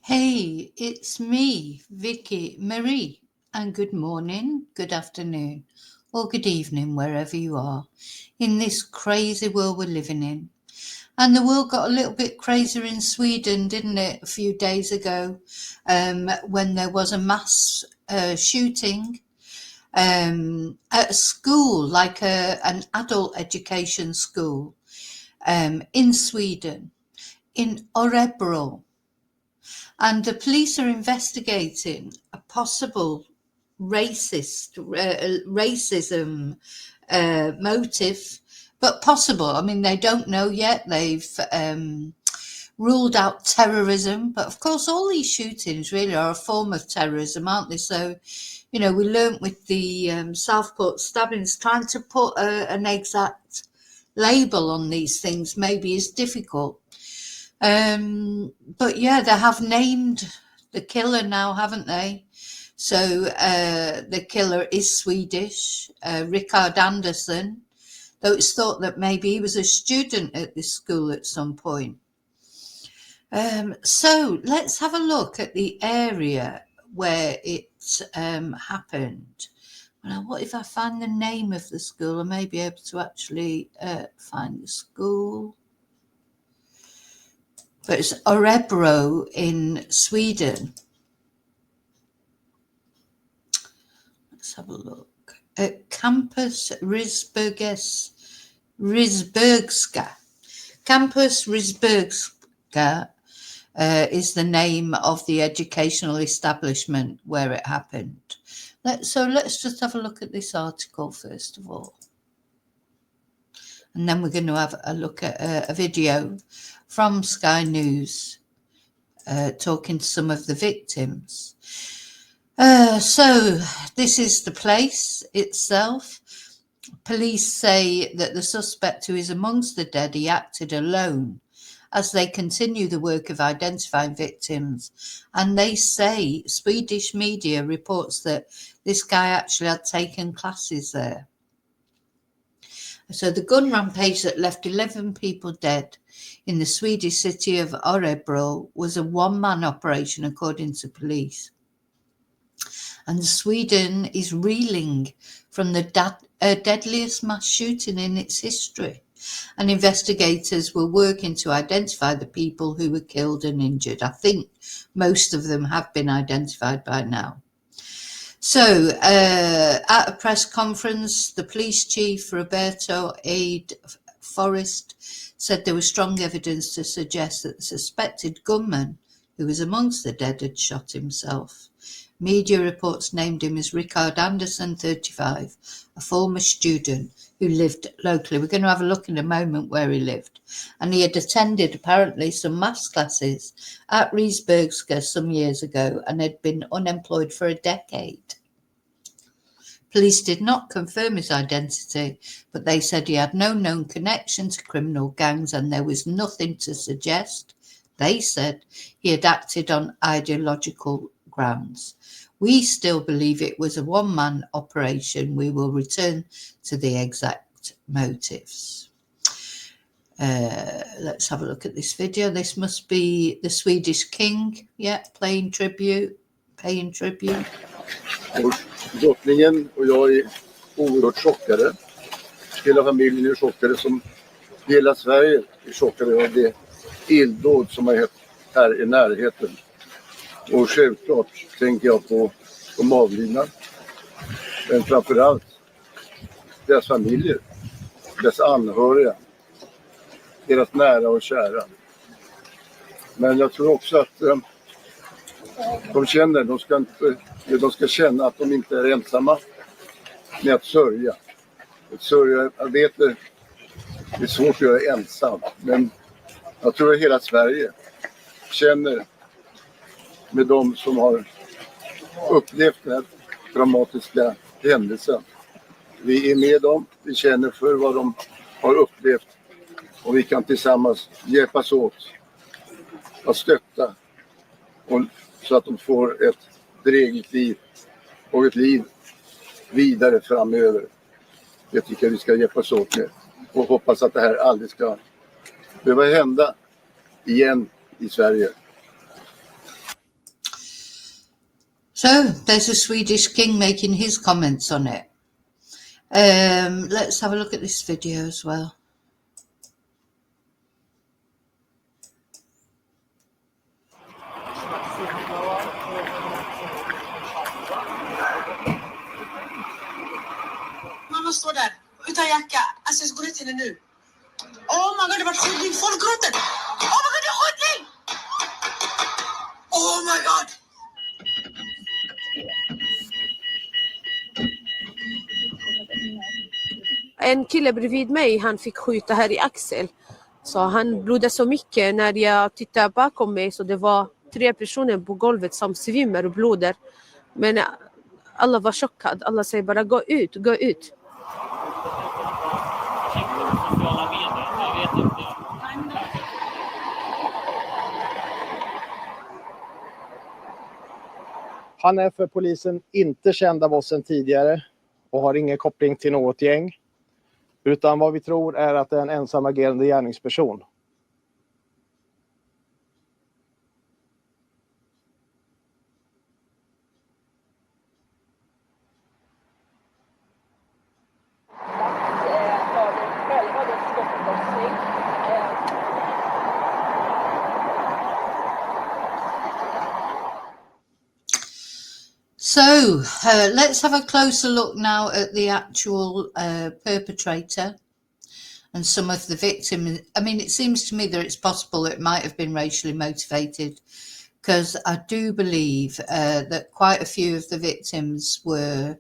Hey, it's me, Vicky Marie, and good morning, good afternoon, or good evening, wherever you are, in this crazy world we're living in. And the world got a little bit crazier in Sweden, didn't it, a few days ago, when there was a mass shooting at a school, like an adult education school, in Sweden, in Orebro. And the police are investigating a possible racism motive, but possible. I mean, they don't know yet. They've ruled out terrorism, but of course, all these shootings really are a form of terrorism, aren't they? So, we learnt with the Southport stabbings, trying to put an exact label on these things maybe is difficult. But yeah, they have named the killer now, haven't they? So the killer is Swedish, Rickard Andersson, though it's thought that maybe he was a student at this school at some point. So let's have a look at the area where it happened. Now, what if I find the name of the school? I may be able to actually find the school. But it's Orebro in Sweden. Let's have a look. At Campus Risbergska. Campus Risbergska is the name of the educational establishment where it happened. So let's just have a look at this article first of all. And then we're going to have a look at a video from Sky News talking to some of the victims. So this is the place itself. Police say that the suspect, who is amongst the dead, he acted alone as they continue the work of identifying victims. And they say, Swedish media reports that this guy actually had taken classes there. So the gun rampage that left 11 people dead in the Swedish city of Orebro was a one-man operation, according to police. And Sweden is reeling from the deadliest mass shooting in its history. And investigators were working to identify the people who were killed and injured. I think most of them have been identified by now. So, at a press conference, the police chief, Roberto Aid Forrest, said there was strong evidence to suggest that the suspected gunman, who was amongst the dead, had shot himself. Media reports named him as Rickard Andersson, 35, a former student who lived locally. We're going to have a look in a moment where he lived. And he had attended, apparently, some maths classes at Risbergska some years ago and had been unemployed for a decade. Police did not confirm his identity, but they said he had no known connection to criminal gangs and there was nothing to suggest, they said, he had acted on ideological grounds. We still believe it was a one-man operation. We will return to the exact motives. Let's have a look at this video. This must be the Swedish king, paying tribute. Drottningen och jag är oerhört chockade. Hela familjen är chockade, som hela Sverige är chockade av det illdåd som har hänt här i närheten. Och självklart tänker jag på de avlidna. Men framförallt deras familjer, deras anhöriga, deras nära och kära. Men jag tror också att de ska känna att de inte är ensamma med att sörja. Ett sörjararbete är svårt att göra ensam, men jag tror att hela Sverige känner med de som har upplevt den här dramatiska händelsen. Vi är med dem, vi känner för vad de har upplevt och vi kan tillsammans hjälpas åt att stötta så att de får ett drägligt liv och ett liv vidare framöver. Jag tycker vi ska hjälpas åt med och hoppas att det här aldrig ska behöva hända igen i Sverige. So there's a Swedish king making his comments on it. Let's have a look at this video as well. Mamma står där utan jacka. Alltså jag går ut till henne nu. Oh my god, det var skjutning. Folk gråter. Oh my god, det är skjutning! Oh my god! En kille bredvid mig, han fick skjuta här i axel. Så han blodade så mycket. När jag tittade bakom mig så det var 3 personer på golvet som svimmar och blodar. Men alla var chockade. Alla säger bara gå ut, gå ut. Han är för polisen inte känd av oss sedan tidigare och har ingen koppling till något gäng. Utan vad vi tror är att det är en ensamagerande gärningsperson. So let's have a closer look now at the actual perpetrator and some of the victims. I mean, it seems to me that it's possible it might have been racially motivated, because I do believe that quite a few of the victims were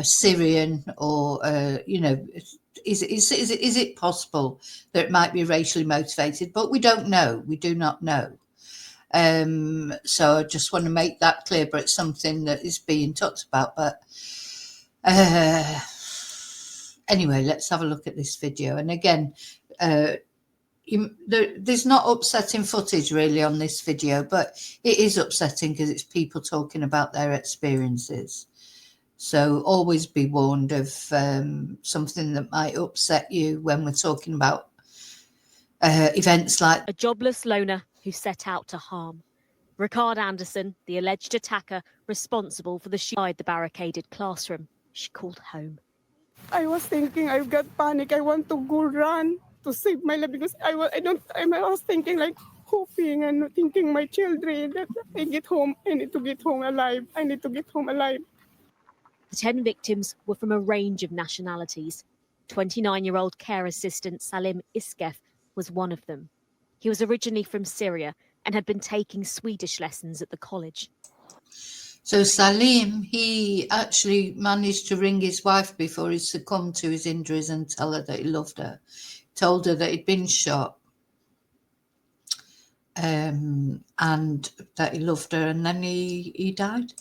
Syrian or, is it possible that it might be racially motivated? But we don't know. We do not know. So I just want to make that clear, but it's something that is being talked about. But anyway, let's have a look at this video. And again, there's not upsetting footage really on this video, but it is upsetting because it's people talking about their experiences. So always be warned of something that might upset you when we're talking about events like a jobless loner who set out to harm. Ricard Anderson, the alleged attacker responsible for the shooting inside the barricaded classroom she called home. I was thinking, I've got panic. I want to go run to save my life because I was thinking, like, hoping and thinking my children that I get home. I need to get home alive. I need to get home alive. The 10 victims were from a range of nationalities. 29-year-old care assistant Salim Iskef was one of them. He was originally from Syria and had been taking Swedish lessons at the college. So Salim, he actually managed to ring his wife before he succumbed to his injuries and tell her that he loved her. Told her that he'd been shot and that he loved her, and then he died.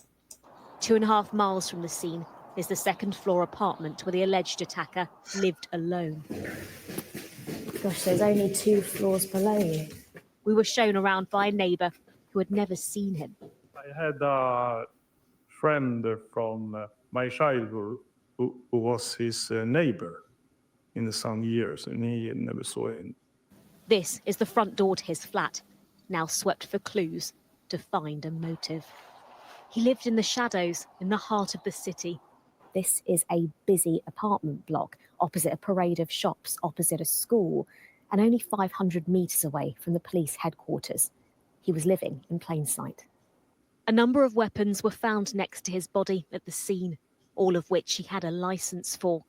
2.5 miles from the scene is the second-floor apartment where the alleged attacker lived alone. Gosh, there's only 2 floors below you. We were shown around by a neighbour who had never seen him. I had a friend from my childhood who was his neighbour in some years, and he never saw him. This is the front door to his flat, now swept for clues to find a motive. He lived in the shadows in the heart of the city. This is a busy apartment block opposite a parade of shops, opposite a school, and only 500 metres away from the police headquarters. He was living in plain sight. A number of weapons were found next to his body at the scene, all of which he had a licence for.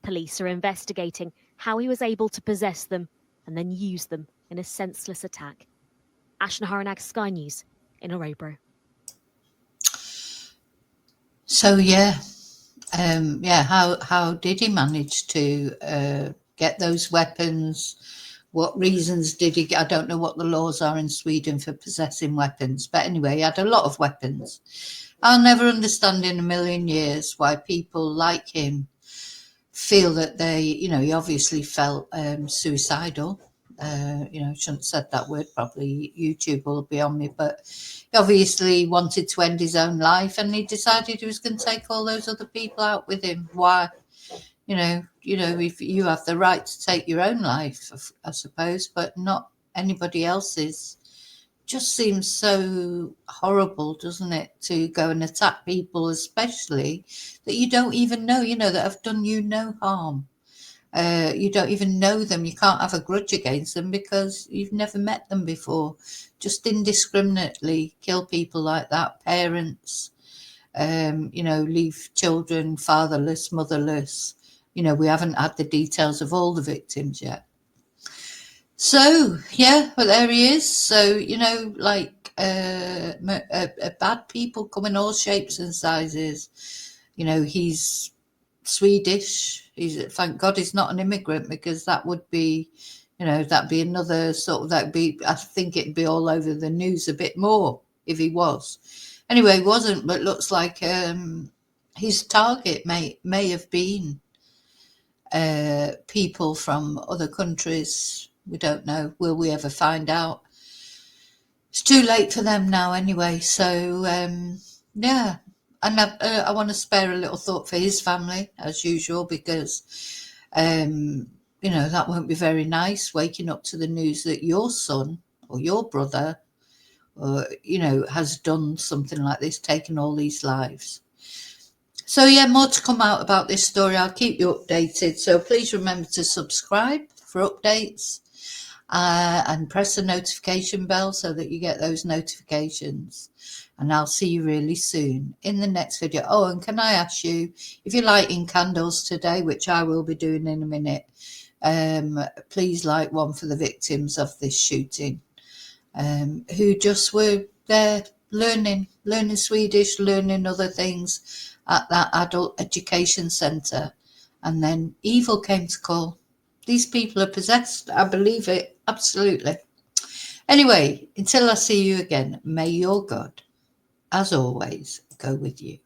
Police are investigating how he was able to possess them and then use them in a senseless attack. Ashna Haranag, Sky News in Orebro. So how did he manage to get those weapons? What reasons did he get? I don't know what the laws are in Sweden for possessing weapons, but anyway, he had a lot of weapons. I'll never understand in a million years why people like him feel that he obviously felt suicidal. Shouldn't have said that word, probably YouTube will be on me, but he obviously wanted to end his own life, and he decided he was going to take all those other people out with him. Why? If you have the right to take your own life, I suppose, but not anybody else's. just seems so horrible, doesn't it, to go and attack people, especially that you don't even know, that have done you no harm. You don't even know them. You can't have a grudge against them because you've never met them before. Just indiscriminately kill people like that, parents, leave children fatherless, motherless. We haven't had the details of all the victims yet. So, yeah, well, there he is. So, bad people come in all shapes and sizes. He's Swedish. Thank God he's not an immigrant, because that would be, that'd be another sort of, I think it'd be all over the news a bit more if he was. Anyway, he wasn't, but looks like his target may have been people from other countries. We don't know. Will we ever find out? It's too late for them now anyway. So, yeah. And I want to spare a little thought for his family, as usual, because, that won't be very nice, waking up to the news that your son or your brother, has done something like this, taken all these lives. So, yeah, more to come out about this story. I'll keep you updated. So please remember to subscribe for updates and press the notification bell so that you get those notifications. And I'll see you really soon in the next video. Oh, and can I ask you, if you're lighting candles today, which I will be doing in a minute, please light one for the victims of this shooting, who just were there learning Swedish, learning other things at that adult education centre, and then evil came to call. These people are possessed. I believe it, absolutely. Anyway, until I see you again, may your God, as always, go with you.